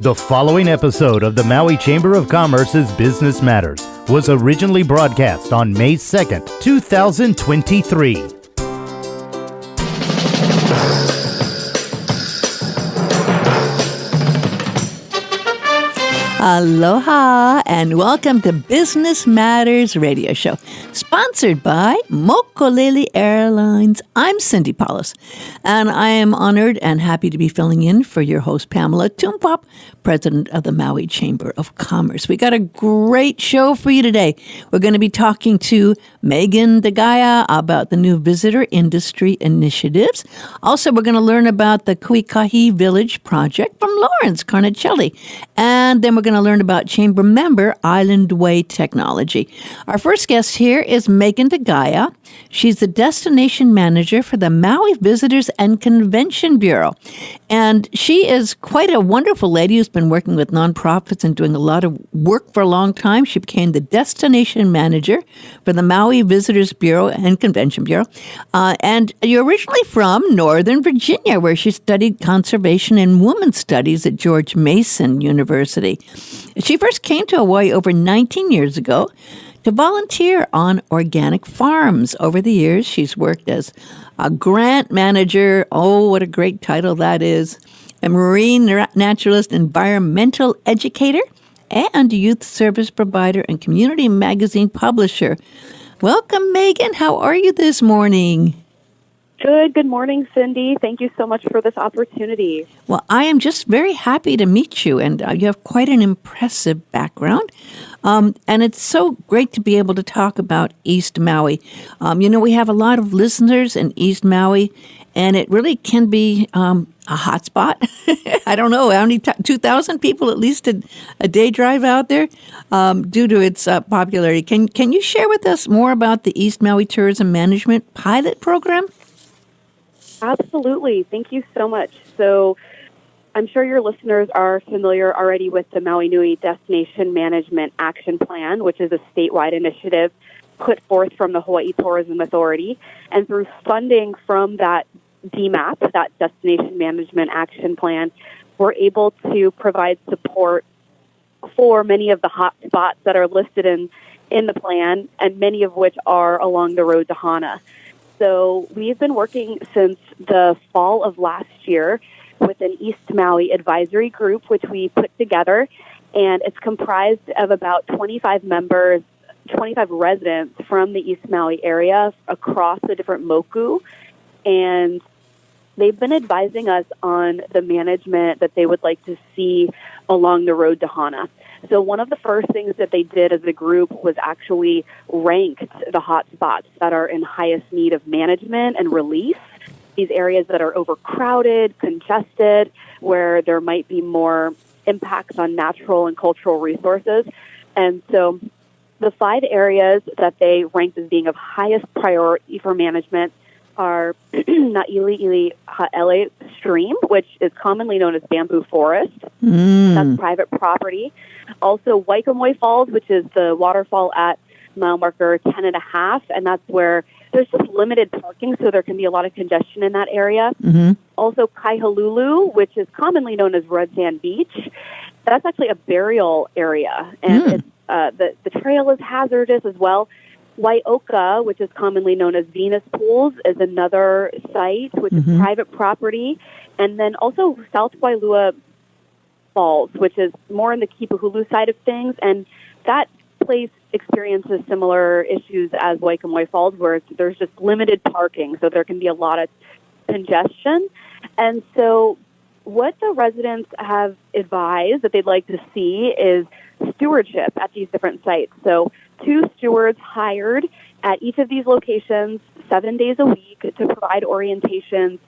The following episode of the Maui Chamber of Commerce's Business Matters was originally broadcast on May 2nd, 2023. Aloha and welcome to Business Matters Radio Show, sponsored by Mokulele Airlines. I'm Cindy Paulos, and I am honored and happy to be filling in for your host, Pamela Tumpop, president of the Maui Chamber of Commerce. We got a great show for you today. We're going to be talking to Megan DeGaia about the new visitor industry initiatives. Also, we're going to learn about the Kuikahi Village project from Lawrence Carnicelli, and then we're going to learn about Chamber member Island Way technology. Our first guest here is Megan DeGaia. She's the destination manager for the Maui Visitors and Convention Bureau. And she is quite a wonderful lady who's been working with nonprofits and doing a lot of work for a long time. She became the destination manager for the Maui Visitors Bureau and Convention Bureau. And you're originally from Northern Virginia, where she studied conservation and women's studies at George Mason University. She first came to Hawaii over 19 years ago to volunteer on organic farms. Over the years, she's worked as a grant manager. Oh, what a great title that is. A marine naturalist, environmental educator, and youth service provider and community magazine publisher. Welcome, Megan. How are you this morning? Good morning, Cindy. Thank you so much for this opportunity. Well, I am just very happy to meet you, and you have quite an impressive background. And it's so great to be able to talk about East Maui. We have a lot of listeners in East Maui, and it really can be a hot spot. I don't know, how many 2,000 people at least a day drive out there due to its popularity. Can you share with us more about the East Maui Tourism Management Pilot Program? Absolutely. Thank you so much. So I'm sure your listeners are familiar already with the Maui Nui Destination Management Action Plan, which is a statewide initiative put forth from the Hawaii Tourism Authority. And through funding from that DMAP, that Destination Management Action Plan, we're able to provide support for many of the hot spots that are listed in the plan, and many of which are along the road to Hana. So we've been working since the fall of last year with an East Maui advisory group, which we put together, and it's comprised of about 25 members, 25 residents from the East Maui area across the different moku, and they've been advising us on the management that they would like to see along the road to Hana. So one of the first things that they did as a group was actually ranked the hot spots that are in highest need of management and relief, these areas that are overcrowded, congested, where there might be more impacts on natural and cultural resources. And so the 5 areas that they ranked as being of highest priority for management are Naili Ha'ele Stream, which is commonly known as bamboo forest. That's private property. Also, Waikamoi Falls, which is the waterfall at mile marker 10.5, and that's where there's just limited parking, so there can be a lot of congestion in that area. Also, Kaihululu, which is commonly known as Red Sand Beach. That's actually a burial area, and it's, the trail is hazardous as well. Waioka, which is commonly known as Venus Pools, is another site, which is private property. And then also South Wailua Falls, which is more in the Kipahulu side of things. And that place experiences similar issues as Waikamoi Falls, where there's just limited parking, so there can be a lot of congestion. And so what the residents have advised that they'd like to see is stewardship at these different sites. So 2 stewards hired at each of these locations 7 days a week to provide orientations,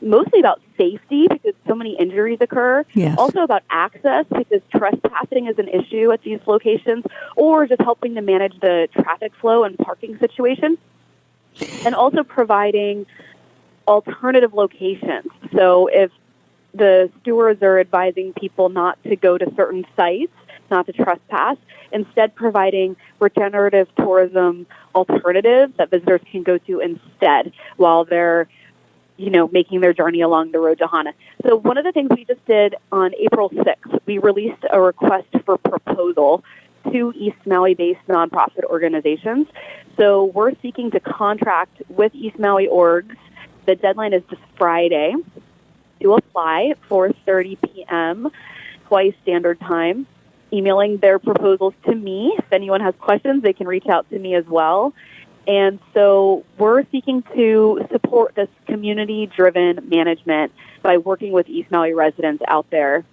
mostly about safety because so many injuries occur. Yes. Also about access because trespassing is an issue at these locations, or just helping to manage the traffic flow and parking situation. And also providing alternative locations. So if the stewards are advising people not to go to certain sites, not to trespass, instead providing regenerative tourism alternatives that visitors can go to instead while they're making their journey along the road to Hana. So one of the things we just did on April 6th, we released a request for proposal to East Maui-based nonprofit organizations. So we're seeking to contract with East Maui orgs. The deadline is this Friday to apply, 4:30 p.m., Hawaii Standard Time, emailing their proposals to me. If anyone has questions, they can reach out to me as well. And so we're seeking to support this community-driven management by working with East Maui residents out there.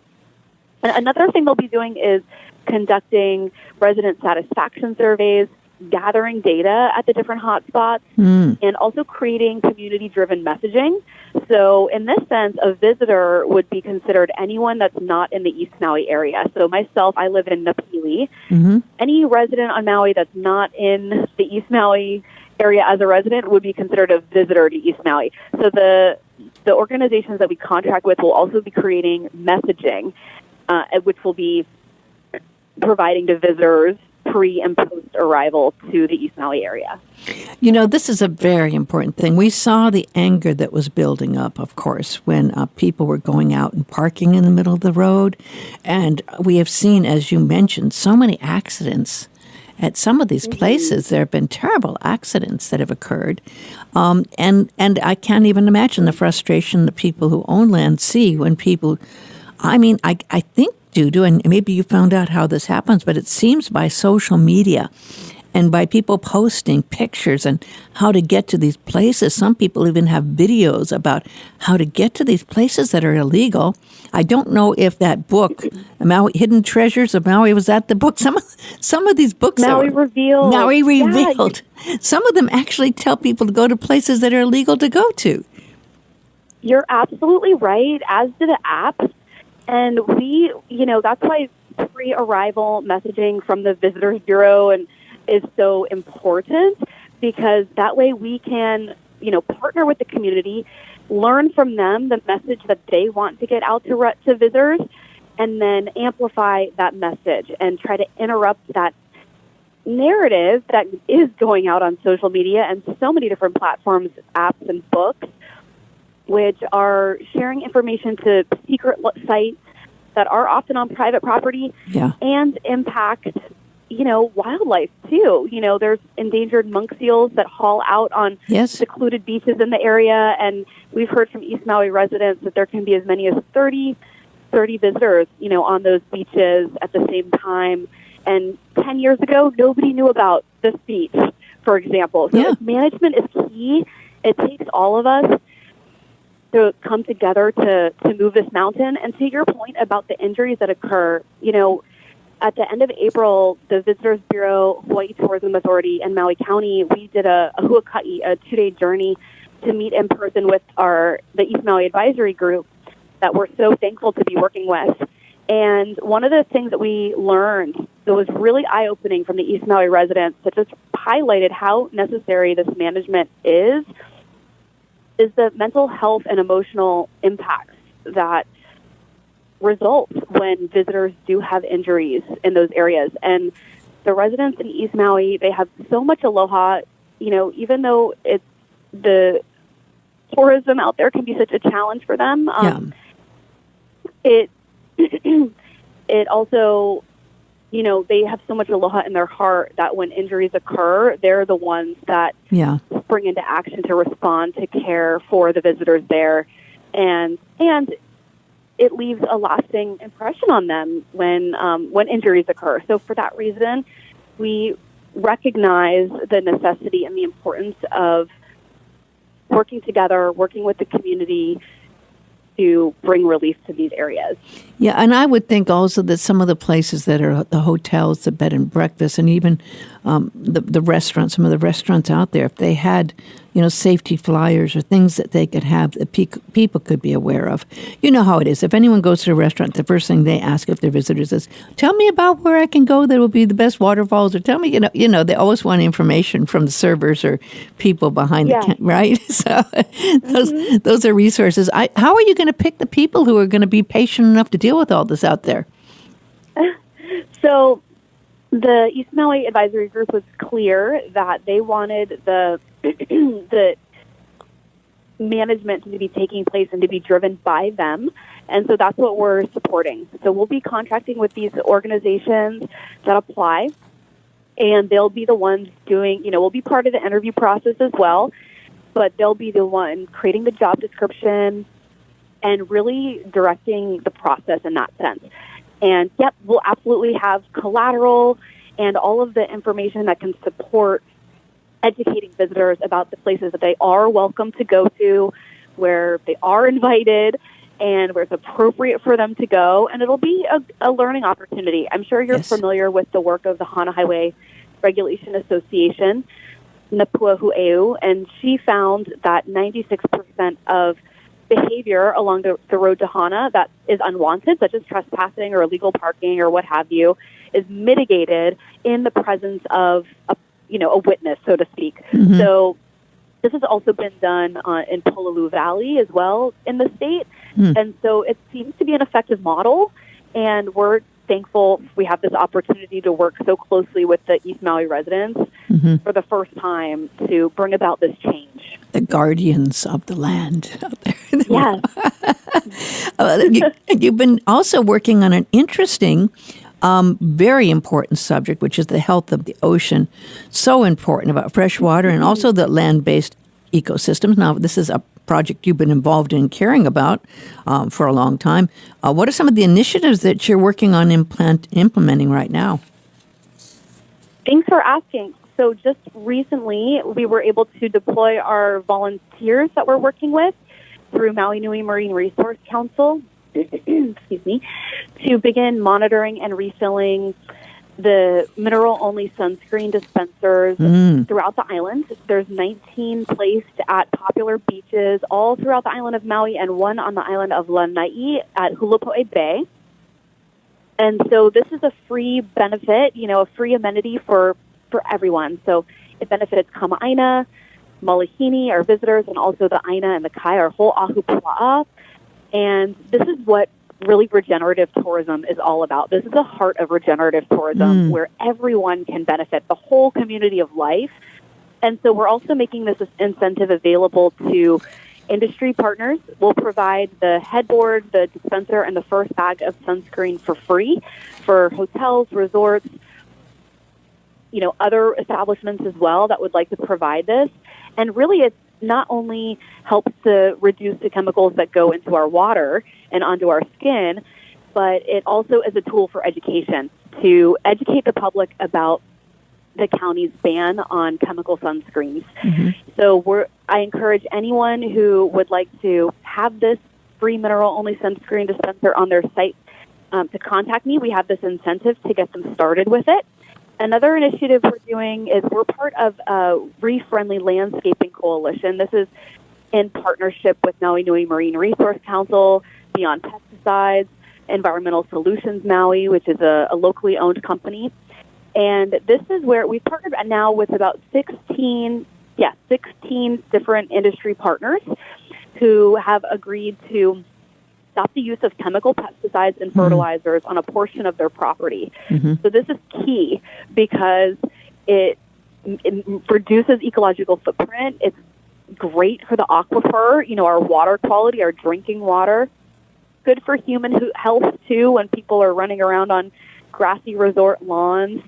And another thing they'll be doing is conducting resident satisfaction surveys, gathering data at the different hotspots, and also creating community-driven messaging. So in this sense, a visitor would be considered anyone that's not in the East Maui area. So myself, I live in Napili. Any resident on Maui that's not in the East Maui area as a resident would be considered a visitor to East Maui. So the organizations that we contract with will also be creating messaging, which will be providing to visitors pre- and post-arrival to the East Maui area. You know, this is a very important thing. We saw the anger that was building up, of course, when people were going out and parking in the middle of the road. And we have seen, as you mentioned, so many accidents at some of these places. There have been terrible accidents that have occurred. And I can't even imagine the frustration the people who own land see when people, I think, Dudu, and maybe you found out how this happens, but it seems by social media and by people posting pictures and how to get to these places. Some people even have videos about how to get to these places that are illegal. I don't know if that book, Maui Hidden Treasures of Maui, was that the book? Some of these books, Maui Revealed. Maui Revealed. Yeah, some of them actually tell people to go to places that are illegal to go to. You're absolutely right, as do the apps. And we, that's why pre-arrival messaging from the Visitors Bureau is so important, because that way we can, partner with the community, learn from them the message that they want to get out to visitors, and then amplify that message and try to interrupt that narrative that is going out on social media and so many different platforms, apps, and books, which are sharing information to secret sites that are often on private property and impact, wildlife too. There's endangered monk seals that haul out on secluded beaches in the area, and we've heard from East Maui residents that there can be as many as 30 visitors, on those beaches at the same time. And 10 years ago, nobody knew about this beach, for example. So management is key. It takes all of us to come together to move this mountain. And to your point about the injuries that occur, at the end of April, the Visitors Bureau, Hawaii Tourism Authority, and Maui County, we did a huaka'i, a 2-day journey to meet in person with the East Maui Advisory Group that we're so thankful to be working with. And one of the things that we learned that was really eye-opening from the East Maui residents that just highlighted how necessary this management is the mental health and emotional impacts that result when visitors do have injuries in those areas. And the residents in East Maui, they have so much aloha, even though it's the tourism out there can be such a challenge for them. It also, they have so much aloha in their heart that when injuries occur, they're the ones that spring into action to respond to care for the visitors there. And it leaves a lasting impression on them when injuries occur. So for that reason, we recognize the necessity and the importance of working together, working with the community to bring relief to these areas. Yeah, and I would think also that some of the places that are the hotels, the bed and breakfast, and even the restaurants, some of the restaurants out there, if they had, safety flyers or things that they could have that people could be aware of. You know how it is. If anyone goes to a restaurant, the first thing they ask if they're visitors is, tell me about where I can go that will be the best waterfalls, or tell me, they always want information from the servers or people behind the right? So those are resources. How are you going to pick the people who are going to be patient enough to deal with all this out there? So the East Maui Advisory Group was clear that they wanted the management to be taking place and to be driven by them. And so that's what we're supporting. So we'll be contracting with these organizations that apply, and they'll be the ones doing, we'll be part of the interview process as well, but they'll be the one creating the job description and really directing the process in that sense. And yep, we'll absolutely have collateral and all of the information that can support educating visitors about the places that they are welcome to go to, where they are invited, and where it's appropriate for them to go. And it'll be a learning opportunity. I'm sure you're familiar with the work of the Hana Highway Regulation Association, Napuahu'eu, and she found that 96% of behavior along the road to Hana that is unwanted, such as trespassing or illegal parking or what have you, is mitigated in the presence of a witness, so to speak. Mm-hmm. So this has also been done in Pololu Valley as well in the state. And so it seems to be an effective model, and we're thankful we have this opportunity to work so closely with the East Maui residents for the first time to bring about this change. The guardians of the land out there. Yes. You've been also working on an interesting, very important subject, which is the health of the ocean. So important about fresh water and also the land-based ecosystems. Now, this is a project you've been involved in caring about for a long time. What are some of the initiatives that you're working on implementing right now? Thanks for asking. So just recently, we were able to deploy our volunteers that we're working with through Maui Nui Marine Resource Council, excuse me, to begin monitoring and refilling the mineral-only sunscreen dispensers throughout the island. There's 19 placed at popular beaches all throughout the island of Maui and one on the island of Lanai at Hulapo'e Bay. And so this is a free benefit, a free amenity for everyone. So it benefits Kama'aina, Malihini, our visitors, and also the Aina and the Kai, our whole Ahupua'a. And this is what really regenerative tourism is all about. This is the heart of regenerative tourism where everyone can benefit, the whole community of life. And so we're also making this incentive available to industry partners. We'll provide the headboard, the dispenser, and the first bag of sunscreen for free for hotels, resorts, other establishments as well that would like to provide this. And really, it not only helps to reduce the chemicals that go into our water and onto our skin, but it also is a tool for education to educate the public about the county's ban on chemical sunscreens. So I encourage anyone who would like to have this free mineral-only sunscreen dispenser on their site to contact me. We have this incentive to get them started with it. Another initiative we're doing is we're part of a Reef-Friendly Landscaping Coalition. This is in partnership with Maui Nui Marine Resource Council, Beyond Pesticides, Environmental Solutions Maui, which is a locally owned company. And this is where we've partnered now with about 16 different industry partners who have agreed to stop the use of chemical pesticides and fertilizers on a portion of their property. So this is key because it reduces ecological footprint. It's great for the aquifer, our water quality, our drinking water. Good for human health, too, when people are running around on grassy resort lawns.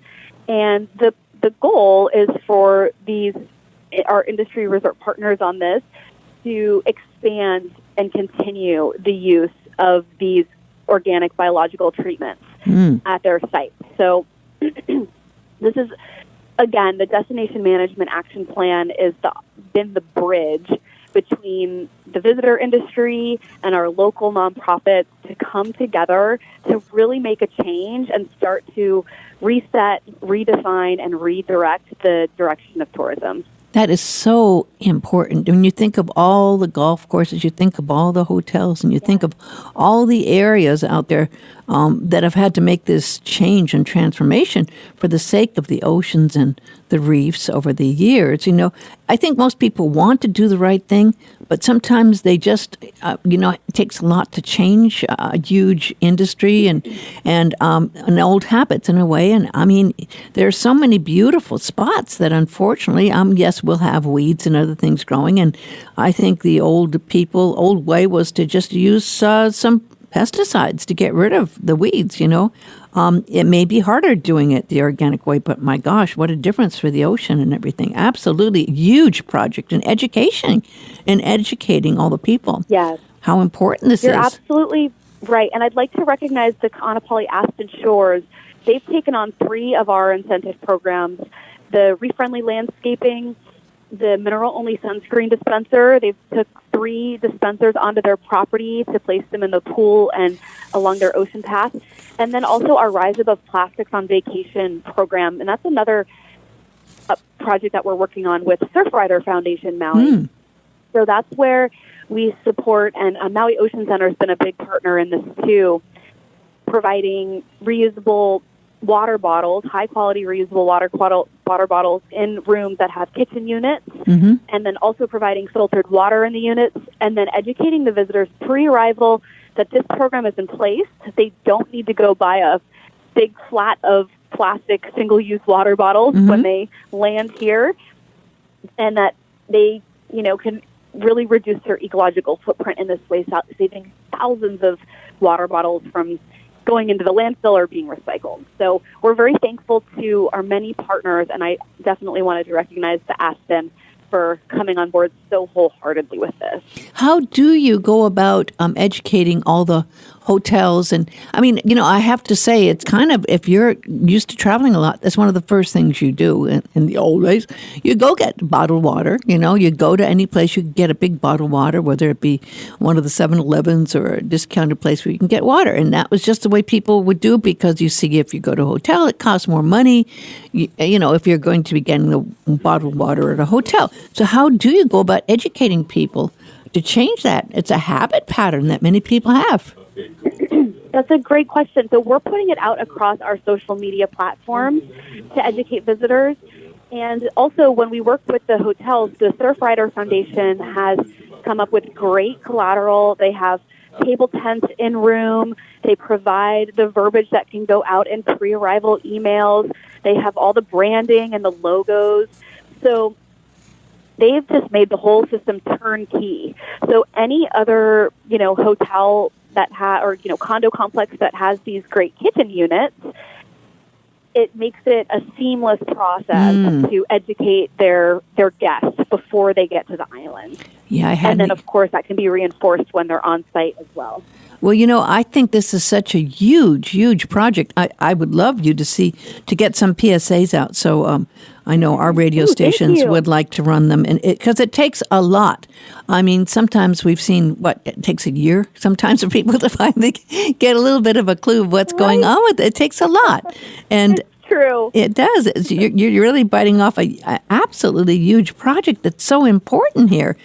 And the goal is for our industry resort partners on this to expand and continue the use of these organic biological treatments at their site. So this is, again, the Destination Management Action Plan has been the bridge between the visitor industry and our local nonprofits to come together to really make a change and start to reset, redefine, and redirect the direction of tourism. That is so important. When you think of all the golf courses, you think of all the hotels, and you think of all the areas out there that have had to make this change and transformation for the sake of the oceans and the reefs over the years. I think most people want to do the right thing, but sometimes they just, it takes a lot to change a huge industry and old habits in a way. And I mean, there are so many beautiful spots that unfortunately, yes, we'll have weeds and other things growing. And I think the old way was to just use some pesticides to get rid of the weeds, It may be harder doing it the organic way, but my gosh, what a difference for the ocean and everything. Absolutely huge project and educating all the people. Yes. How important this is. You're absolutely right. And I'd like to recognize the Kaanapali Aspen Shores. They've taken on 3 of our incentive programs, the Reef-Friendly Landscaping, the mineral-only sunscreen dispenser. They've took 3 dispensers onto their property to place them in the pool and along their ocean path. And then also our Rise Above Plastics on Vacation program. And that's another project that we're working on with Surfrider Foundation Maui. So that's where we support, and Maui Ocean Center has been a big partner in this too, providing reusable water bottles, high-quality reusable water bottles in rooms that have kitchen units, and then also providing filtered water in the units, and then educating the visitors pre-arrival that this program is in place. They don't need to go buy a big flat of plastic single-use water bottles when they land here, and that they, can really reduce their ecological footprint in this way, saving thousands of water bottles from going into the landfill or being recycled. So we're very thankful to our many partners, and I definitely wanted to recognize the Aspen for coming on board so wholeheartedly with this. How do you go about educating all the hotels? And I mean, I have to say, it's kind of, if you're used to traveling a lot, that's one of the first things you do in the old days. You go get bottled water, you go to any place, you can get a big bottled water, whether it be one of the 7-Elevens or a discounted place where you can get water. And that was just the way people would do, because you see, if you go to a hotel, it costs more money, if you're going to be getting the bottled water at a hotel. So how do you go about educating people to change that? It's a habit pattern that many people have. That's a great question. So we're putting it out across our social media platforms to educate visitors. And also, when we work with the hotels, the Surfrider Foundation has come up with great collateral. They have table tents in room. They provide the verbiage that can go out in pre-arrival emails. They have all the branding and the logos. So they've just made the whole system turnkey. So any other, hotel that or condo complex that has these great kitchen units, it makes it a seamless process to educate their guests before they get to the island. Yeah, and then, of course, that can be reinforced when they're on site as well. Well, I think this is such a huge, huge project. I would love you to get some PSAs out. So I know our radio stations would like to run them, and because it takes a lot. I mean, sometimes we've seen it takes a year sometimes for people to finally get a little bit of a clue of what's going on with it. It takes a lot. And it's true. It does. You're really biting off a absolutely huge project that's so important here.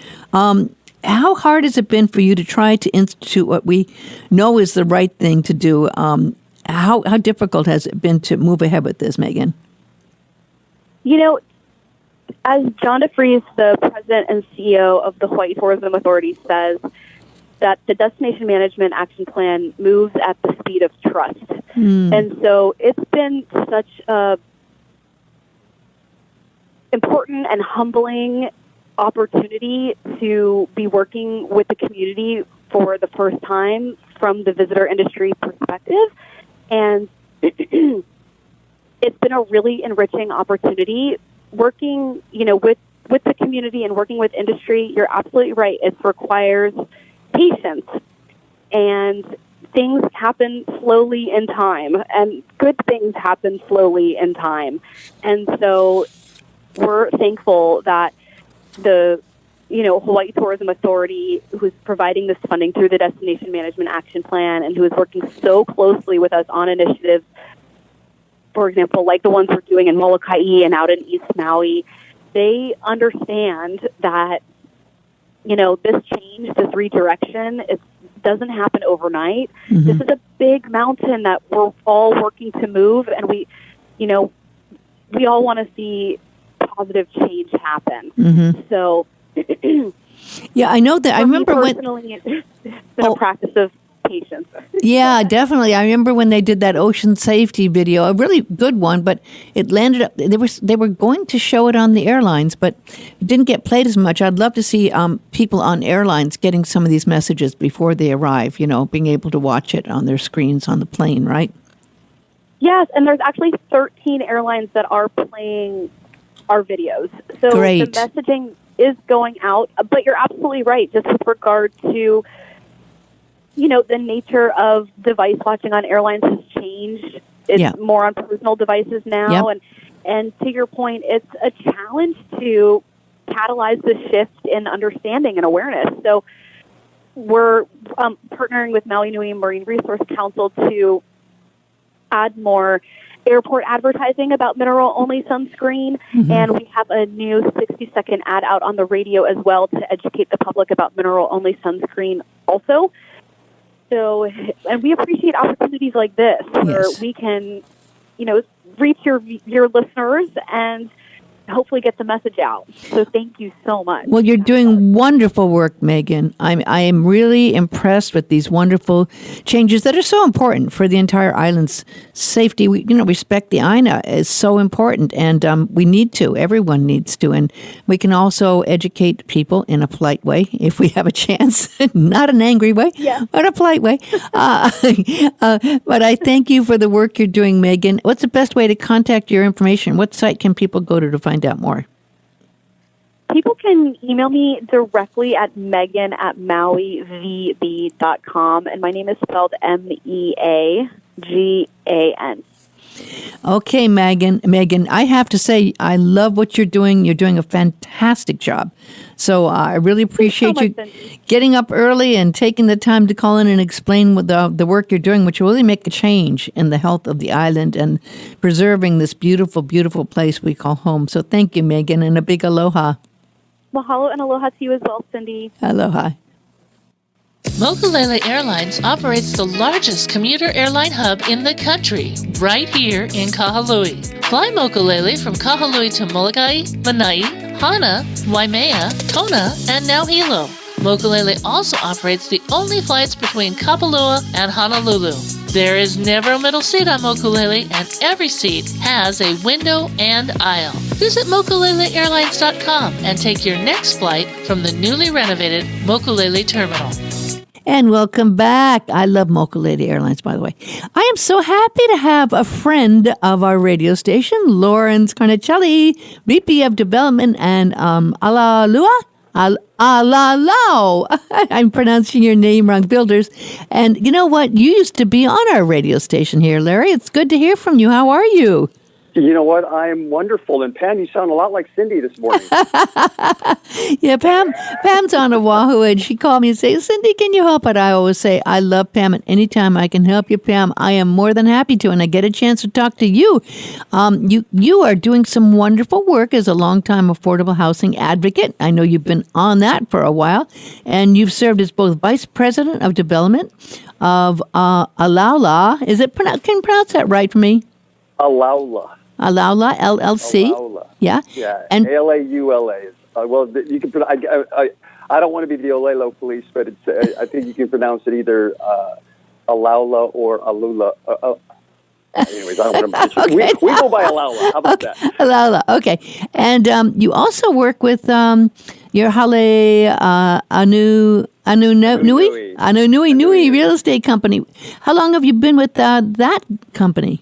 How hard has it been for you to try to institute what we know is the right thing to do? How difficult has it been to move ahead with this, Megan? As John DeFries, the president and CEO of the Hawaii Tourism Authority, says, that the Destination Management Action Plan moves at the speed of trust. And so it's been such a important and humbling opportunity to be working with the community for the first time from the visitor industry perspective. And it's been a really enriching opportunity working, with the community and working with industry. You're absolutely right. It requires patience, and things happen slowly in time, and good things happen slowly in time. And so we're thankful that the Hawaii Tourism Authority, who's providing this funding through the Destination Management Action Plan, and who is working so closely with us on initiatives, for example, like the ones we're doing in Molokai and out in East Maui, they understand that, this change, this redirection, it's doesn't happen overnight. This is a big mountain that we're all working to move, and we all want to see positive change happen. So, yeah, I know that. I remember personally, it's been a practice of patience. Yeah, definitely. I remember when they did that ocean safety video, a really good one, but it landed up. They were going to show it on the airlines, but it didn't get played as much. I'd love to see people on airlines getting some of these messages before they arrive. Being able to watch it on their screens on the plane, right? Yes, and there's actually 13 airlines that are playing our videos. So Great. The messaging is going out, but you're absolutely right, just with regard to, the nature of device watching on airlines has changed. It's more on personal devices now. Yep. And to your point, it's a challenge to catalyze the shift in understanding and awareness. So we're partnering with Maui Nui Marine Resource Council to add more airport advertising about mineral-only sunscreen, and we have a new 60-second ad out on the radio as well to educate the public about mineral-only sunscreen also. So, and we appreciate opportunities like this where we can, reach your listeners and hopefully get the message out. So thank you so much. Well, you're doing wonderful work, Megan. I am really impressed with these wonderful changes that are so important for the entire island's safety. Respect the Aina is so important, and we need to. Everyone needs to, and we can also educate people in a polite way if we have a chance. Not an angry way, but a polite way. But I thank you for the work you're doing, Megan. What's the best way to contact your information? What site can people go to find out more? People can email me directly at megan@mauivb.com, and my name is spelled Meagan. Okay, Megan, I have to say, I love what you're doing. You're doing a fantastic job. So I really appreciate you getting up early and taking the time to call in and explain what the work you're doing, which will really make a change in the health of the island and preserving this beautiful, beautiful place we call home. So thank you, Megan, and a big aloha. Mahalo and aloha to you as well, Cindy. Aloha. Mokulele Airlines operates the largest commuter airline hub in the country, right here in Kahului. Fly Mokulele from Kahului to Molokai, Lanai, Hana, Waimea, Kona, and now Hilo. Mokulele also operates the only flights between Kapalua and Honolulu. There is never a middle seat on Mokulele, and every seat has a window and aisle. Visit mokuleleairlines.com and take your next flight from the newly renovated Mokulele Terminal. And welcome back. I love Mokulele Airlines, by the way. I am so happy to have a friend of our radio station, Lawrence Carnicelli, VP of Development and Alaula. Alalau. I'm pronouncing your name wrong, Builders. And you know what? You used to be on our radio station here, Larry. It's good to hear from you. How are you? You know what? I'm wonderful. And Pam, you sound a lot like Cindy this morning. Yeah, Pam's on Oahu, and she called me and said, Cindy, can you help? And I always say, I love Pam, and anytime I can help you, Pam, I am more than happy to. And I get a chance to talk to you. You are doing some wonderful work as a longtime affordable housing advocate. I know you've been on that for a while, and you've served as both Vice President of Development of Alaula. Can you pronounce that right for me? Alaula. Alaula, LLC. Alaula. Yeah. Yeah. And ALAULA. Well, you can. I don't want to be the Olelo police, but it's. I think you can pronounce it either Alaula or Alula. Anyways, I don't want to mention. Okay. We go by Alaula. How about that? Alaula. Okay. And you also work with your Hale Anu Nui real estate company. How long have you been with that company?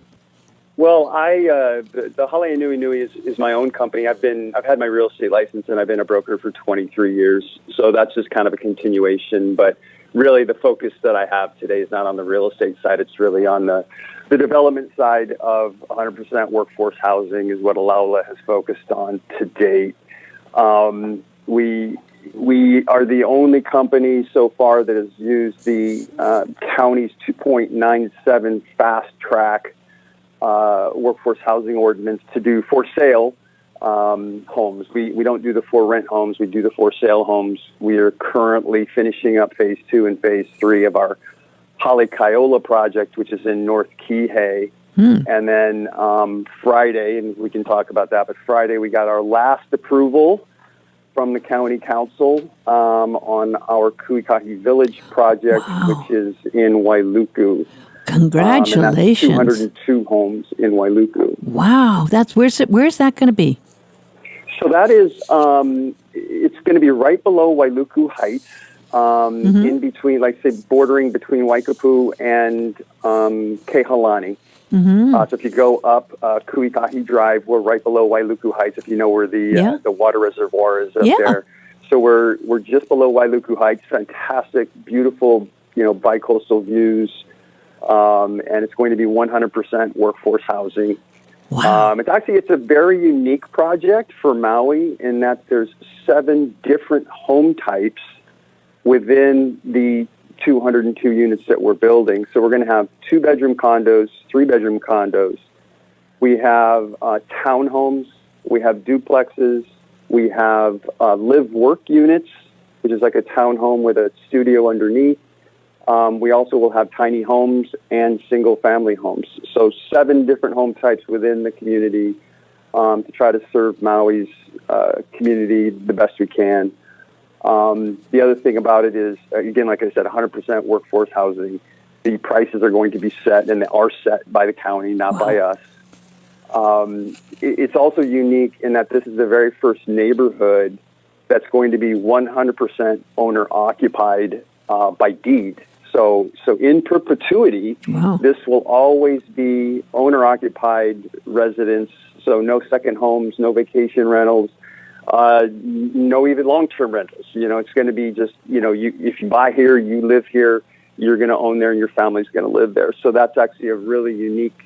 Well, the Hale Nui Nui is my own company. I've had my real estate license, and I've been a broker for 23 years. So that's just kind of a continuation. But really, the focus that I have today is not on the real estate side. It's really on the development side of 100% workforce housing is what Alaula has focused on to date. We are the only company so far that has used the county's 2.97 fast track workforce housing ordinance to do for sale homes. We don't do the for rent homes. We do the for sale homes. We are currently finishing up phase 2 and phase 3 of our Alaula project, which is in North Kihei. And then Friday, and we can talk about that, but Friday we got our last approval from the county council on our Kuikahi Village project, which is in Wailuku. Congratulations. And that's 202 homes in Wailuku. Wow. Where's that going to be? So that is, it's going to be right below Wailuku Heights, in between, like say, bordering between Waikapu and Kehalani. So if you go up Kuikahi Drive, we're right below Wailuku Heights, if you know where the water reservoir is up there. So we're just below Wailuku Heights. Fantastic, beautiful, bicoastal views. And it's going to be 100% workforce housing. Wow. It's a very unique project for Maui in that there's 7 different home types within the 202 units that we're building. So we're going to have 2-bedroom condos, 3-bedroom condos. We have townhomes. We have duplexes. We have live-work units, which is like a townhome with a studio underneath. We also will have tiny homes and single-family homes. So 7 different home types within the community to try to serve Maui's community the best we can. The other thing about it is, again, like I said, 100% workforce housing. The prices are going to be set, and they are set by the county, not by us. It's also unique in that this is the very first neighborhood that's going to be 100% owner-occupied by deed. So in perpetuity, this will always be owner-occupied residence, so no second homes, no vacation rentals, no even long-term rentals. It's going to be just, if you buy here, you live here, you're going to own there and your family's going to live there. So that's actually a really unique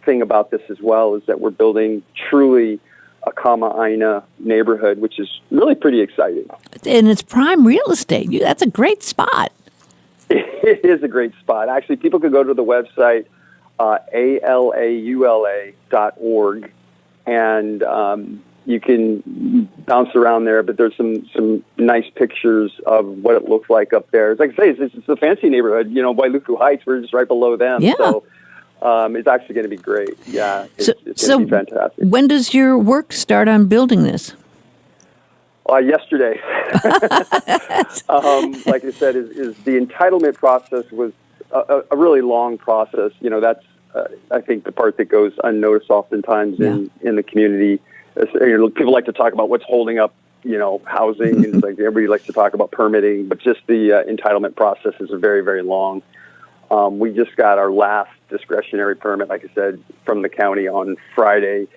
thing about this as well, is that we're building truly a Kama'aina neighborhood, which is really pretty exciting. And it's prime real estate. That's a great spot. It is a great spot. Actually, people can go to the website, alaula.org, and you can bounce around there, but there's some nice pictures of what it looks like up there. It's like I say, it's a fancy neighborhood. Wailuku Heights, we're just right below them. Yeah. So it's actually going to be great. Yeah, it's going to be fantastic. When does your work start on building this? Yesterday. Like I said, is the entitlement process was a really long process. That's I think the part that goes unnoticed oftentimes in the community. People like to talk about what's holding up, housing, and like everybody likes to talk about permitting, but just the entitlement process is very, very long. We just got our last discretionary permit, like I said, from the county on Friday,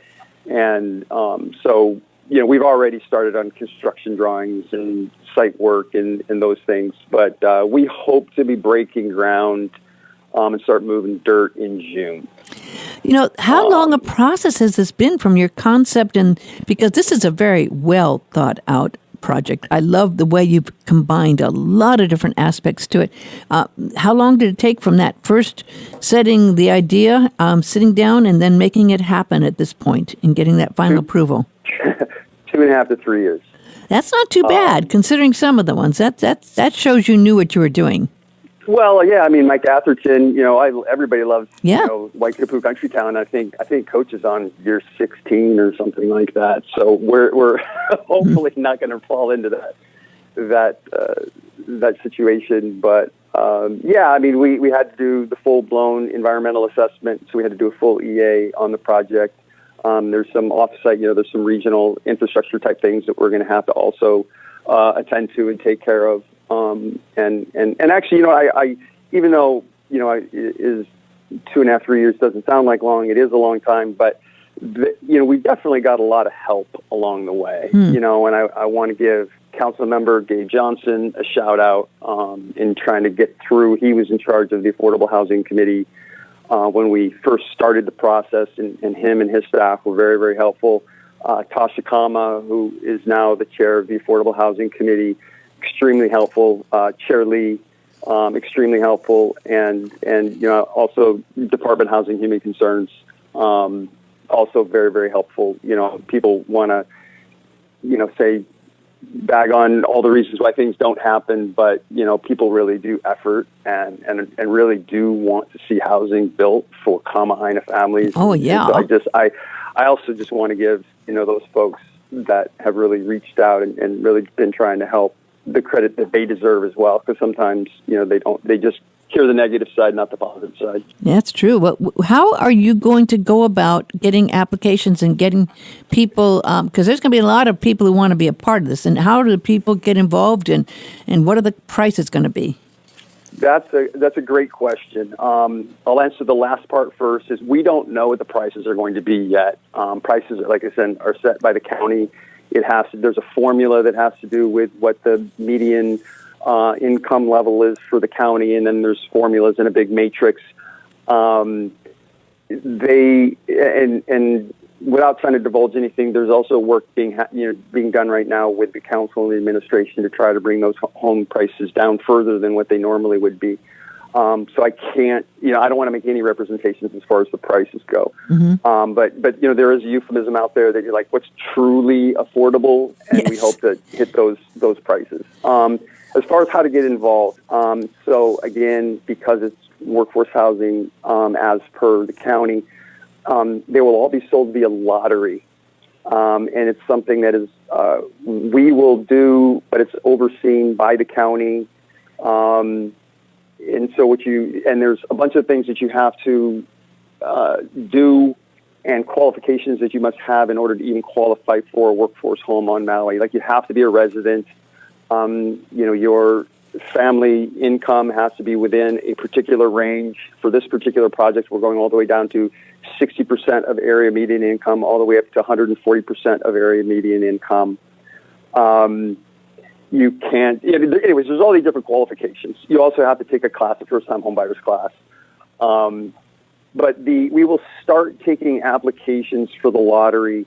and so we've already started on construction drawings and site work and those things, but we hope to be breaking ground and start moving dirt in June. How long a process has this been from your concept? And because this is a very well thought out project, I love the way you've combined a lot of different aspects to it. How long did it take from that first setting the idea, sitting down, and then making it happen at this point and getting that final approval? 2.5 to 3 years. That's not too bad, considering some of the ones. That shows you knew what you were doing. Well, yeah, I mean, Mike Atherton, everybody loves, Waikapu Country Town. I think Coach is on year 16 or something like that. So we're hopefully not going to fall into that situation. But I mean, we had to do the full-blown environmental assessment, so we had to do a full EA on the project. There's some off-site, there's some regional infrastructure type things that we're going to have to also attend to and take care of. And actually, I even though, is 2.5, 3 years doesn't sound like long, it is a long time, but we definitely got a lot of help along the way, and I want to give Council Member Gabe Johnson a shout out, in trying to get through. He was in charge of the Affordable Housing Committee, when we first started the process, and him and his staff were very, very helpful. Tasha Kama, who is now the chair of the Affordable Housing Committee, extremely helpful. Chair Lee, extremely helpful, and also Department of Housing Human Concerns. also very, very helpful. People want to, say, bag on all the reasons why things don't happen, but, people really do effort and really do want to see housing built for Kamahina families. Oh, yeah. And so I also just want to give, those folks that have really reached out and really been trying to help the credit that they deserve as well, because sometimes, they just hear the negative side, not the positive side. That's true. Well, how are you going to go about getting applications and getting people, because there's going to be a lot of people who want to be a part of this, and how do people get involved, and what are the prices going to be? That's a great question. I'll answer the last part first. Is we don't know what the prices are going to be yet. Prices, like I said, are set by the county. There's a formula that has to do with what the median income level is for the county, and then there's formulas in a big matrix. Without trying to divulge anything, there's also work being done right now with the council and the administration to try to bring those home prices down further than what they normally would be. So I can't, I don't want to make any representations as far as the prices go. Mm-hmm. But there is a euphemism out there that you're like, what's truly affordable, and yes. We hope to hit those prices. As far as how to get involved, so again, because it's workforce housing, as per the county, they will all be sold via lottery. And it's something that is, we will do, but it's overseen by the county. And so there's a bunch of things that you have to do, and qualifications that you must have in order to even qualify for a workforce home on Maui. Like, you have to be a resident. Your family income has to be within a particular range. For this particular project, we're going all the way down to 60% of area median income, all the way up to 140% of area median income. You can't, anyways, there's all these different qualifications. You also have to take a class, a first-time homebuyers class. But we will start taking applications for the lottery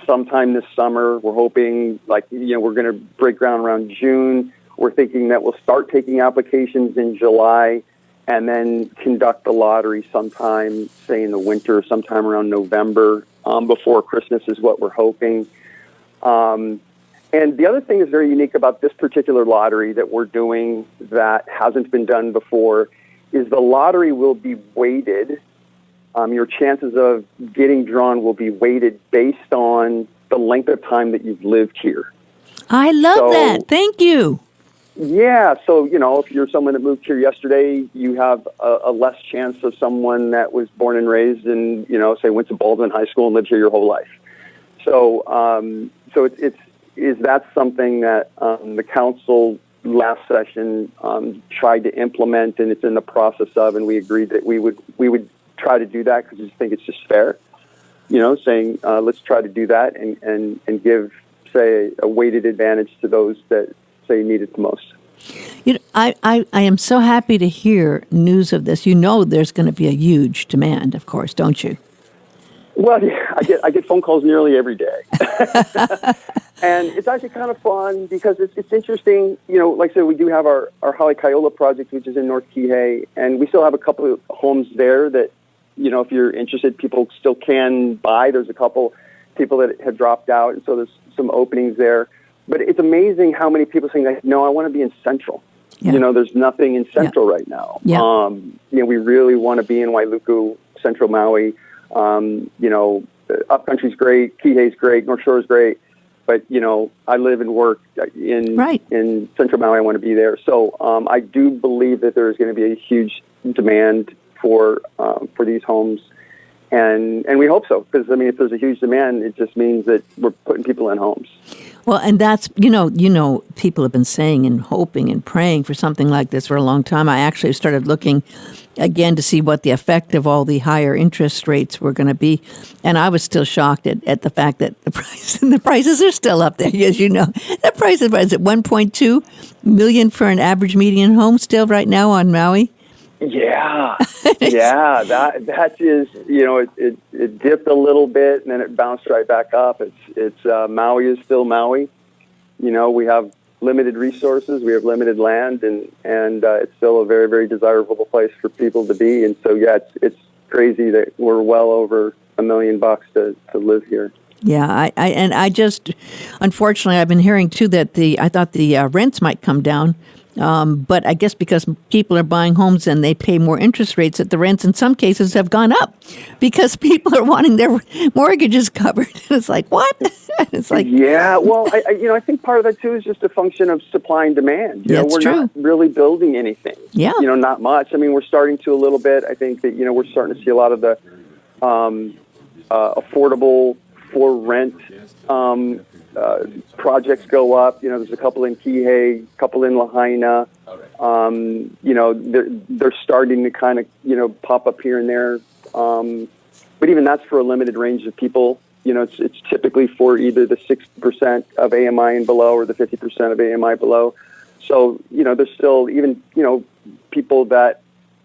sometime this summer. We're hoping, we're going to break ground around June. We're thinking that we'll start taking applications in July and then conduct the lottery sometime, say in the winter, sometime around November, before Christmas is what we're hoping. And the other thing that's very unique about this particular lottery that we're doing that hasn't been done before is the lottery will be weighted. Your chances of getting drawn will be weighted based on the length of time that you've lived here. I love that. Thank you. Yeah. So, if you're someone that moved here yesterday, you have a less chance of someone that was born and raised and, say went to Baldwin High School and lived here your whole life. So, that's something that the council last session tried to implement, and it's in the process of, and we agreed that we would try to do that because we think it's just fair, saying let's try to do that and give, say, a weighted advantage to those that say need it the most. I am so happy to hear news of this. There's going to be a huge demand, of course, don't you? Well, yeah, I get phone calls nearly every day. And it's actually kind of fun because it's interesting. Like I said, we do have our Halikaiola project, which is in North Kihei, and we still have a couple of homes there that, if you're interested, people still can buy. There's a couple people that have dropped out, and so there's some openings there. But it's amazing how many people saying, no, I want to be in Central. Yeah. There's nothing in Central right now. Yeah. We really want to be in Wailuku, Central Maui. Upcountry's great, Kihei's great, North Shore's great. But, I live and work in Central Maui. I want to be there. So I do believe that there is going to be a huge demand for these homes. And we hope so, because, if there's a huge demand, it just means that we're putting people in homes. Well, and that's, people have been saying and hoping and praying for something like this for a long time. I actually started looking again to see what the effect of all the higher interest rates were going to be. And I was still shocked at the fact that the prices are still up there. As you know, that price is at $1.2 million for an average median home still right now on Maui. Yeah, that is, it dipped a little bit and then it bounced right back up. It's Maui is still Maui. We have limited resources, we have limited land, and it's still a very, very desirable place for people to be. And so, yeah, it's crazy that we're well over $1 million to live here. Yeah, I just, unfortunately, I've been hearing too that I thought the rents might come down, but I guess because people are buying homes and they pay more interest rates, that the rents in some cases have gone up because people are wanting their mortgages covered. It's like, what? It's like, yeah. Well, I think part of that too is just a function of supply and demand. We're true. not really building anything. Yeah. Not much. I mean, we're starting to a little bit. I think that we're starting to see a lot of the affordable for rent projects go up. There's a couple in Kihei, a couple in Lahaina. They're starting to kind of pop up here and there. But even that's for a limited range of people. It's typically for either the 60% of AMI and below or the 50% of AMI below. So, there's still even, people that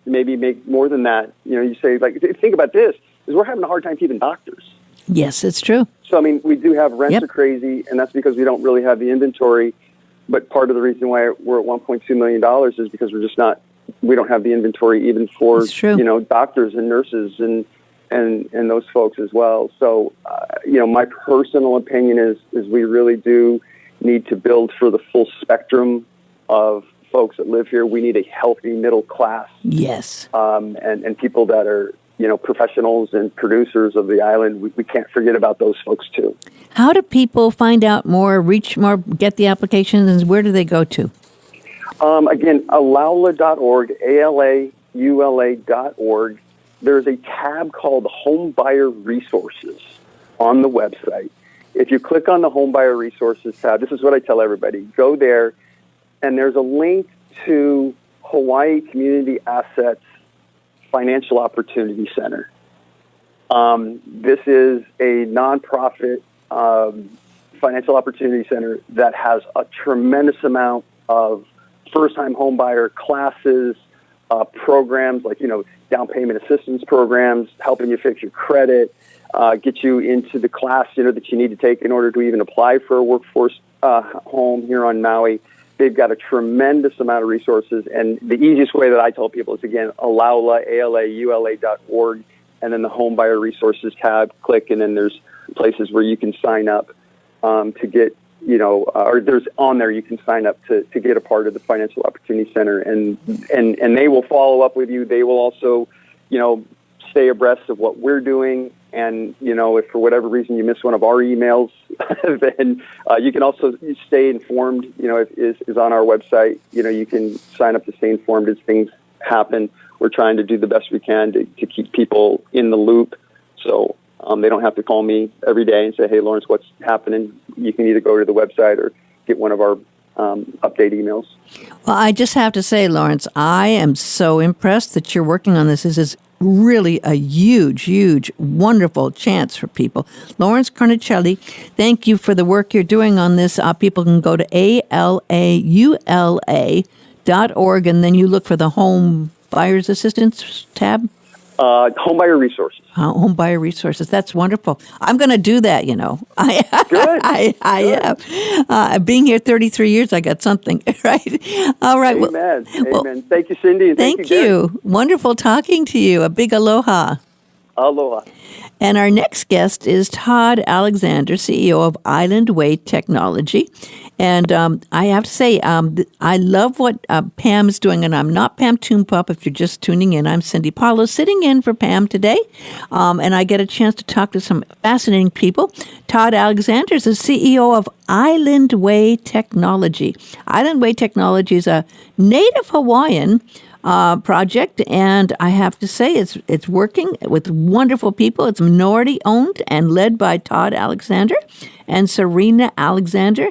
maybe make more than that. You say, like, think about this, is we're having a hard time keeping doctors. yes, it's true. So, I mean, we do have rents Yep. are crazy, and that's because we don't really have the inventory. But part of the reason why we're at $1.2 million is because we don't have the inventory even for, It's true. doctors and nurses and those folks as well. So, my personal opinion is we really do need to build for the full spectrum of folks that live here. We need a healthy middle class, Yes. and people that are, professionals and producers of the island. We can't forget about those folks too. How do people find out more, reach more, get the applications, and where do they go to? Again, alaula.org, ALAULA.org. There's a tab called Home Buyer Resources on the website. If you click on the Home Buyer Resources tab, this is what I tell everybody. Go there, and there's a link to Hawaii Community Assets Financial Opportunity Center. This is a nonprofit financial opportunity center that has a tremendous amount of first-time homebuyer classes, programs like, down payment assistance programs, helping you fix your credit, get you into the class, that you need to take in order to even apply for a workforce home here on Maui. They've got a tremendous amount of resources, and the easiest way that I tell people is, again, Alaula, ALAULA.org, and then the Home Buyer Resources tab, click, and then there's places where you can sign up to get, or there's on there you can sign up to get a part of the Financial Opportunity Center, and they will follow up with you. They will also, stay abreast of what we're doing, and, if for whatever reason you miss one of our emails, then you can also stay informed, is on our website. You can sign up to stay informed as things happen. We're trying to do the best we can to keep people in the loop. So they don't have to call me every day and say, hey, Lawrence, what's happening? You can either go to the website or get one of our update emails. Well, I just have to say, Lawrence, I am so impressed that you're working on this. This is really a huge, huge, wonderful chance for people. Lawrence Carnicelli, thank you for the work you're doing on this. People can go to ALAULA.org, and then you look for the Home Buyers Assistance tab. Home Buyer Resources. Home Buyer Resources. That's wonderful. I'm going to do that, Good. I am. Being here 33 years, I got something, right? All right. Amen. Well, Amen. Thank you, Cindy. And thank you. Wonderful talking to you. A big aloha. Aloha. And our next guest is Todd Alexander, CEO of Island Way Technology. And I have to say, I love what Pam is doing. And I'm not Pam Toompop if you're just tuning in. I'm Cindy Paulos, sitting in for Pam today. And I get a chance to talk to some fascinating people. Todd Alexander is the CEO of Island Way Technology. Island Way Technology is a native Hawaiian project, and I have to say it's working with wonderful people. It's minority owned and led by Todd Alexander and Serena Alexander,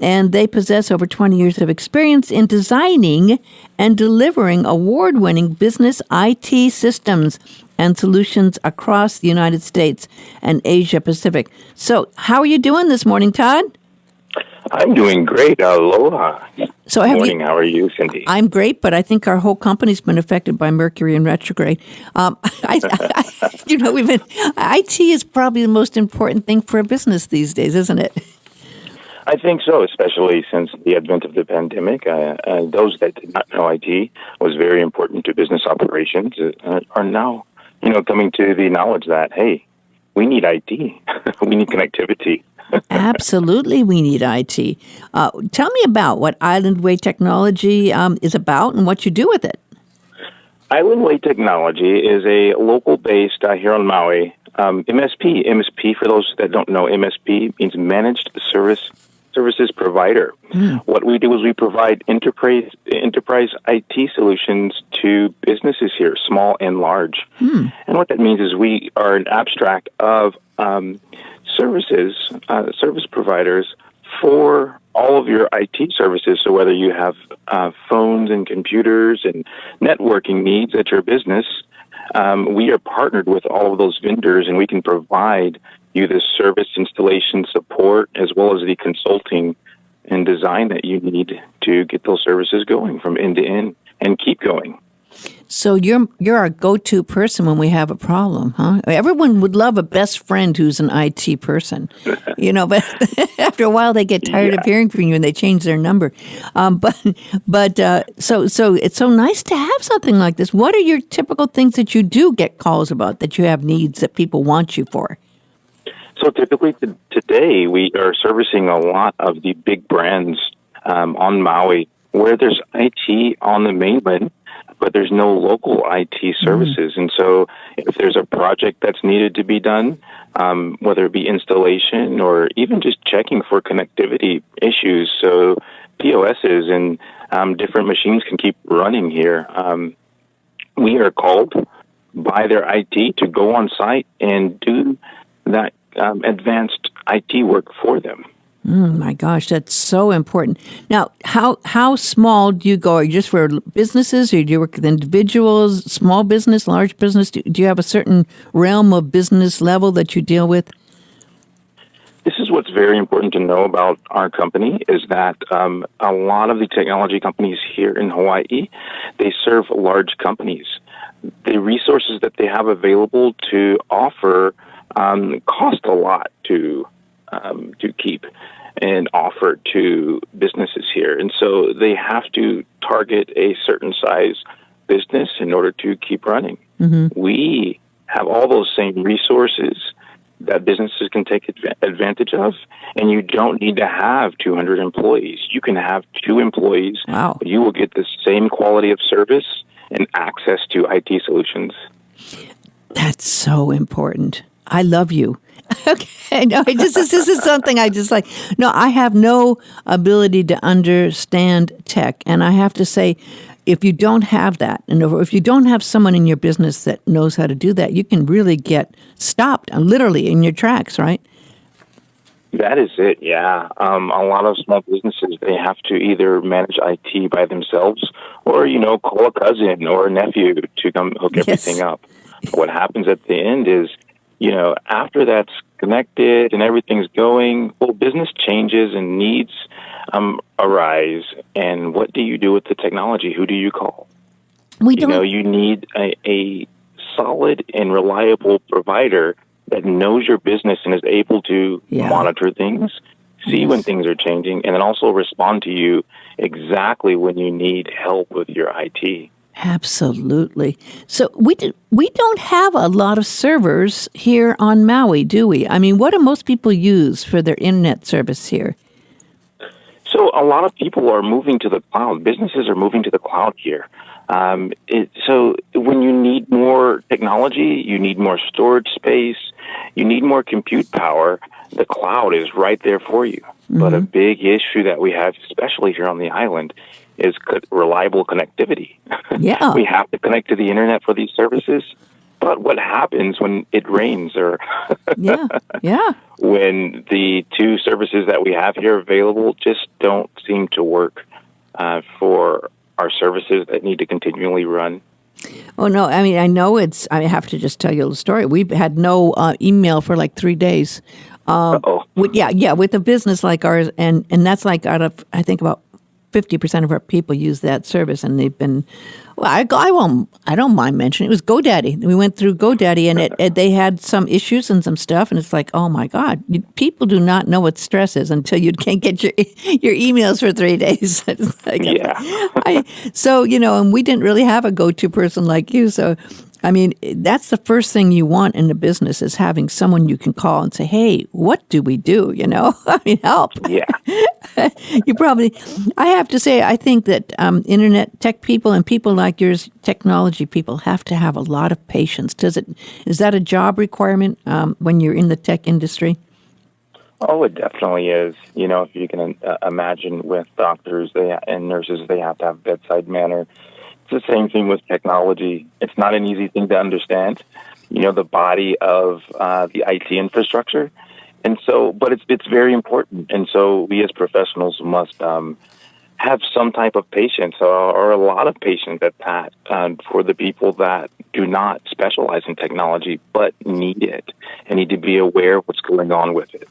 and they possess over 20 years of experience in designing and delivering award-winning business IT systems and solutions across the United States and Asia Pacific. So how are you doing this morning, Todd? I'm doing great. Aloha. So Good morning. How are you, Cindy? I'm great, but I think our whole company's been affected by Mercury in retrograde. IT is probably the most important thing for a business these days, isn't it? I think so, especially since the advent of the pandemic. Those that did not know IT was very important to business operations are now, coming to the knowledge that, hey, we need IT. We need connectivity. Absolutely, we need IT. Tell me about what Island Way Technology is about and what you do with it. Island Way Technology is a local-based here on Maui MSP. MSP, for those that don't know, MSP means Managed Services Provider. What we do is we provide enterprise IT solutions to businesses here, small and large. And what that means is we are an abstract of service providers for all of your IT services. So whether you have phones and computers and networking needs at your business, we are partnered with all of those vendors, and we can provide you the service installation support as well as the consulting and design that you need to get those services going from end to end and keep going. So you're our go-to person when we have a problem, huh? Everyone would love a best friend who's an IT person, but after a while they get tired of hearing from you and they change their number. So it's so nice to have something like this. What are your typical things that you do get calls about, that you have needs that people want you for? So typically today we are servicing a lot of the big brands on Maui where there's IT on the mainland, but there's no local IT services. And so if there's a project that's needed to be done, whether it be installation or even just checking for connectivity issues, so POSs and different machines can keep running here, we are called by their IT to go on site and do that advanced IT work for them. My gosh, that's so important. Now, how small do you go? Are you just for businesses, or do you work with individuals, small business, large business? Do you have a certain realm of business level that you deal with? This is what's very important to know about our company, is that a lot of the technology companies here in Hawaii, they serve large companies. The resources that they have available to offer cost a lot to keep and offer to businesses here. And so they have to target a certain size business in order to keep running. We have all those same resources that businesses can take advantage of, and you don't need to have 200 employees. You can have 2 employees. Wow. But you will get the same quality of service and access to IT solutions. That's so important. I love you. Okay, no, this is something I just like. No, I have no ability to understand tech, and I have to say, if you don't have that, and if you don't have someone in your business that knows how to do that, you can really get stopped, literally in your tracks, right? That is it, yeah. A lot of small businesses, they have to either manage IT by themselves or, call a cousin or a nephew to come hook everything up. What happens at the end is, after that's connected and everything's going, business changes and needs arise. And what do you do with the technology? Who do you call? You need a solid and reliable provider that knows your business and is able to monitor things, see when things are changing, and then also respond to you exactly when you need help with your IT. Absolutely. So we don't have a lot of servers here on Maui, do we? I mean, what do most people use for their internet service here? So a lot of people are moving to the cloud. Businesses are moving to the cloud here. So when you need more technology, you need more storage space, you need more compute power, the cloud is right there for you. But a big issue that we have, especially here on the island, is reliable connectivity. Yeah. We have to connect to the internet for these services. But what happens when it rains or when the 2 services that we have here available just don't seem to work for our services that need to continually run? Oh, no. I mean, I have to just tell you a story. We've had no email for like 3 days. With a business like ours. And that's like out of, I think, about 50% of our people use that service, and they've been. Well, I don't mind mentioning it was GoDaddy. We went through GoDaddy, and they had some issues and some stuff, and it's like, oh my God, people do not know what stress is until you can't get your emails for 3 days. It's like, and we didn't really have a go-to person like you, so. I mean, that's the first thing you want in a business is having someone you can call and say, hey, what do we do? I mean, help. Yeah. I have to say, I think that internet tech people and people like yours, technology people, have to have a lot of patience. Is that a job requirement when you're in the tech industry? Oh, it definitely is. If you can imagine with doctors and nurses, they have to have bedside manner. It's the same thing with technology. It's not an easy thing to understand, the body of the IT infrastructure. And so, but it's very important. And so we as professionals must have some type of patience or a lot of patience at that for the people that do not specialize in technology but need it and need to be aware of what's going on with it.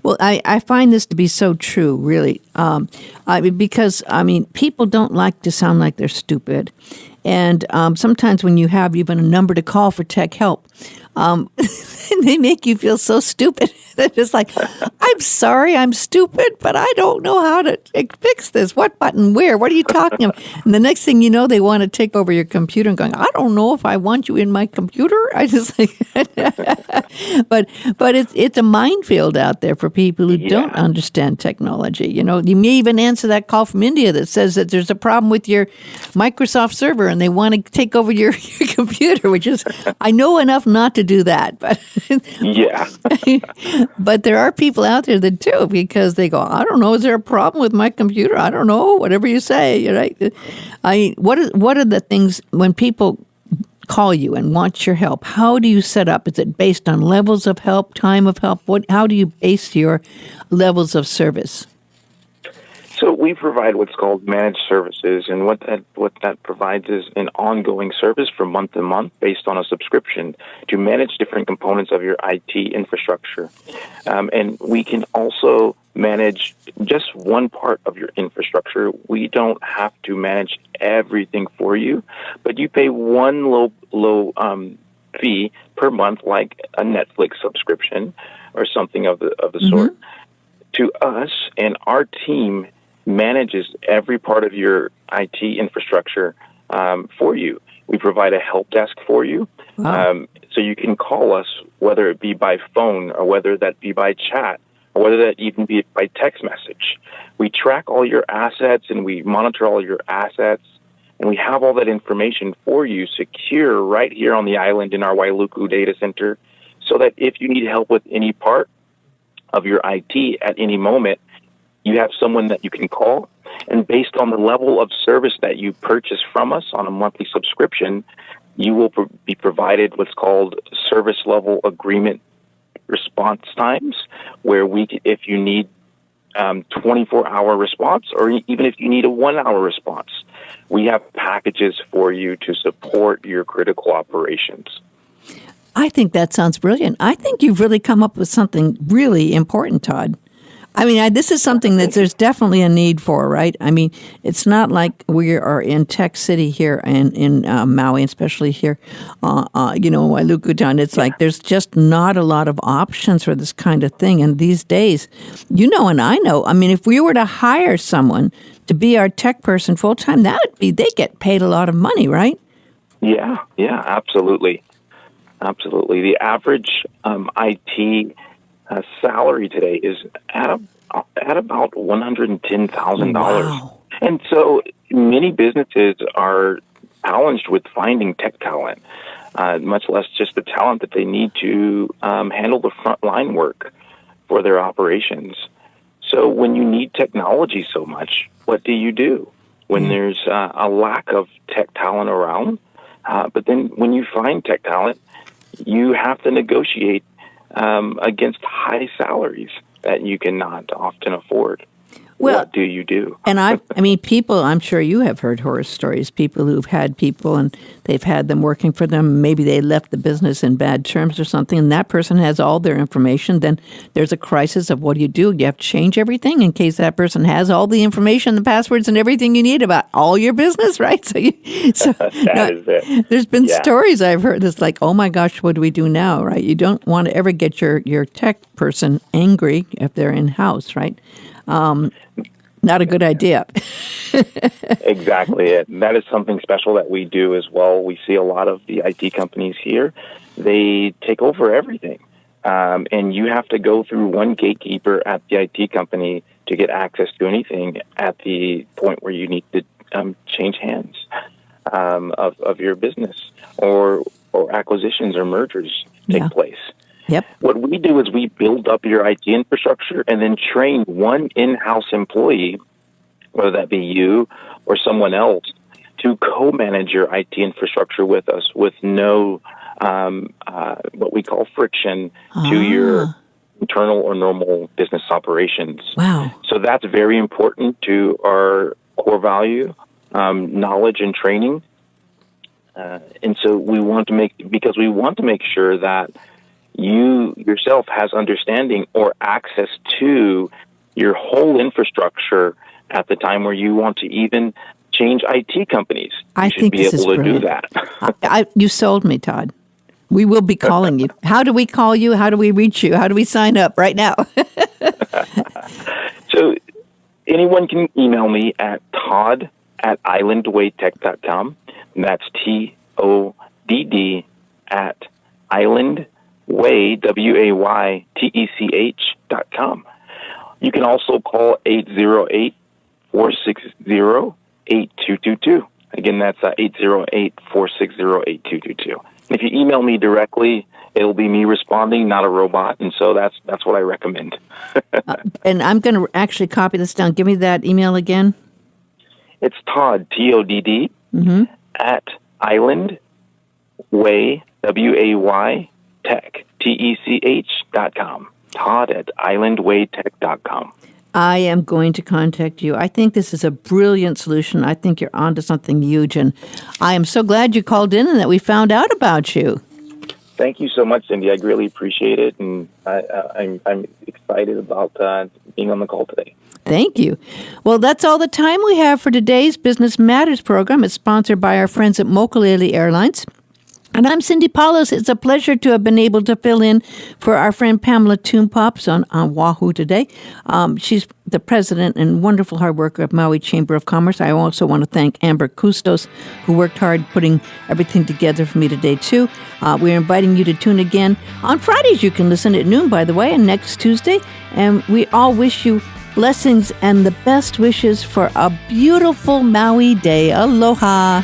Well, I find this to be so true, really, because people don't like to sound like they're stupid. And sometimes when you have even a number to call for tech help, they make you feel so stupid. They're just like, I'm sorry, I'm stupid, but I don't know how to fix this. What button, where? What are you talking about? And the next thing you know, they want to take over your computer and going, I don't know if I want you in my computer. I just like, but it's a minefield out there for people who don't understand technology. You may even answer that call from India that says that there's a problem with your Microsoft server and they want to take over your computer, which is, I know enough not to do that, but yeah. But there are people out there that do because they go, I don't know, is there a problem with my computer? I don't know, whatever you say, right? What are the things when people call you and want your help? How do you set up? Is it based on levels of help, time of help? How do you base your levels of service? So we provide what's called managed services, and what that provides is an ongoing service from month to month based on a subscription to manage different components of your IT infrastructure. And we can also manage just one part of your infrastructure. We don't have to manage everything for you, but you pay one low fee per month, like a Netflix subscription or something of the sort, to us, and our team manages every part of your IT infrastructure for you. We provide a help desk for you. Wow. So you can call us, whether it be by phone or whether that be by chat or whether that even be by text message. We track all your assets and we monitor all your assets, and we have all that information for you secure right here on the island in our Wailuku data center, so that if you need help with any part of your IT at any moment, you have someone that you can call, and based on the level of service that you purchase from us on a monthly subscription, you will be provided what's called service level agreement response times, where if you need 24-hour response, or even if you need a 1-hour response, we have packages for you to support your critical operations. I think that sounds brilliant. I think you've really come up with something really important, Todd. I mean, this is something that there's definitely a need for, right? I mean, it's not like we are in Tech City here in Maui, especially here, Wailuku Town. It's like there's just not a lot of options for this kind of thing. And these days, and I know, I mean, if we were to hire someone to be our tech person full time, they get paid a lot of money, right? Yeah, absolutely. Absolutely. The average IT salary today is at about $110,000. Wow. And so many businesses are challenged with finding tech talent, much less just the talent that they need to handle the frontline work for their operations. So when you need technology so much, what do? When there's a lack of tech talent around, but then when you find tech talent, you have to negotiate against high salaries that you cannot often afford. Well, what do? And people, I'm sure you have heard horror stories, people who've had people and they've had them working for them. Maybe they left the business in bad terms or something, and that person has all their information. Then there's a crisis of what do? You have to change everything in case that person has all the information, the passwords, and everything you need about all your business, right? So that is it. There's been stories I've heard that's like, oh my gosh, what do we do now, right? You don't want to ever get your tech person angry if they're in-house, right? Not a good idea. Exactly it. And that is something special that we do as well. We see a lot of the IT companies here. They take over everything. And you have to go through one gatekeeper at the IT company to get access to anything at the point where you need to change hands of your business or acquisitions or mergers take place. Yep. What we do is we build up your IT infrastructure and then train one in-house employee, whether that be you or someone else, to co-manage your IT infrastructure with us with no what we call friction to your internal or normal business operations. Wow. So that's very important to our core value, knowledge and training. And so we want to make sure that you yourself has understanding or access to your whole infrastructure at the time where you want to even change IT companies. I think be able to brilliant. do that. You sold me, Todd. We will be calling you. How do we call you? How do we reach you? How do we sign up right now? So anyone can email me at todd@islandwaytech.com. And that's TODD at islandway, WAYTECH.com. You can also call 808-460-8222. Again, that's 808-460-8222. If you email me directly, it'll be me responding, not a robot, and so that's what I recommend. And I'm going to actually copy this down. Give me that email again. It's Todd, TODD, at islandway, WAY, tech, TECH.com. Todd at islandwaytech.com. I am going to contact you. I think this is a brilliant solution. I think you're onto something huge, and I am so glad you called in and that we found out about you. Thank you so much, Cindy. I really appreciate it, and I'm excited about being on the call today. Thank you. Well, that's all the time we have for today's Business Matters program. It's sponsored by our friends at Mokulele Airlines. And I'm Cindy Paulos. It's a pleasure to have been able to fill in for our friend Pamela Toompops on Oahu today. She's the president and wonderful hard worker of Maui Chamber of Commerce. I also want to thank Amber Custos, who worked hard putting everything together for me today, too. We're inviting you to tune again. On Fridays, you can listen at noon, by the way, and next Tuesday. And we all wish you blessings and the best wishes for a beautiful Maui day. Aloha.